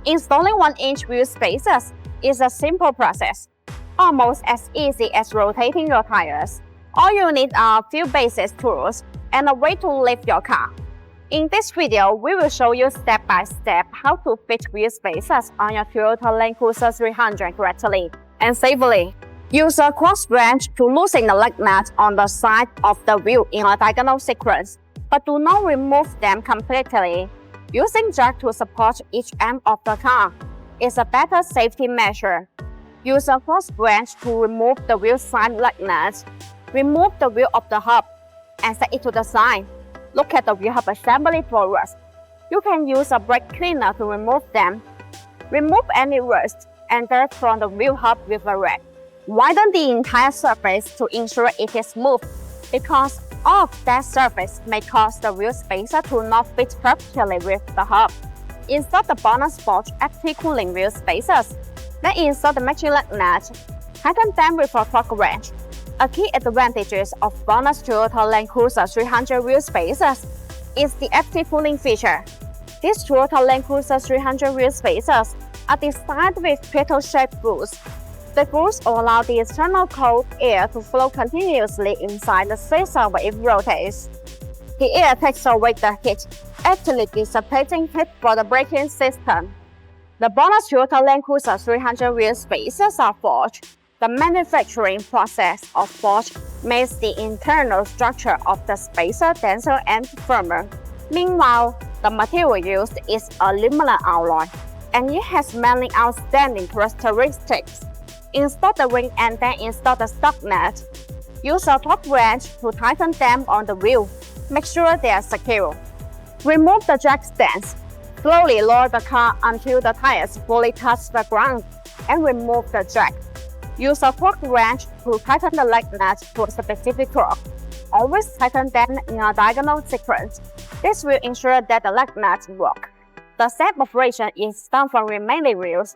Installing 1-inch wheel spacers is a simple process, almost as easy as rotating your tires. All you need are a few basic tools and a way to lift your car. In this video, we will show you step by step how to fit wheel spacers on your Toyota Land Cruiser 300 correctly and safely. Use a cross wrench to loosen the lug nuts on the side of the wheel in a diagonal sequence, but do not remove them completely. Using jack to support each end of the car is a better safety measure. Use a cross wrench to remove the wheel side lug nuts. Remove the wheel of the hub and set it to the side. Look at the wheel hub assembly for rust. You can use a brake cleaner to remove them. Remove any rust and dirt from the wheel hub with a rag. Widen the entire surface to ensure it is smooth, because all of that surface may cause the wheel spacer to not fit perfectly with the hub. Install the BONOSS active cooling wheel spacers. Then install the matching lug nuts. Tighten them with a torque wrench. A key advantage of BONOSS Toyota Land Cruiser 300 wheel spacers is the active cooling feature. These Toyota Land Cruiser 300 wheel spacers are designed with petal-shaped grooves. The grooves allow the external cold air to flow continuously inside the spacer when it rotates. The air takes away the heat, actually dissipating heat for the braking system. The BONOSS Toyota Land Cruiser 300 wheel spacers are forged. The manufacturing process of forge makes the internal structure of the spacer denser and firmer. Meanwhile, the material used is aluminum alloy, and it has many outstanding characteristics. Install the ring and then install the stock nut. Use a torque wrench to tighten them on the wheel. Make sure they are secure. Remove the jack stands. Slowly lower the car until the tires fully touch the ground and remove the jack. Use a torque wrench to tighten the lug nuts to a specific torque. Always tighten them in a diagonal sequence. This will ensure that the lug nuts work. The same operation is done for remaining wheels.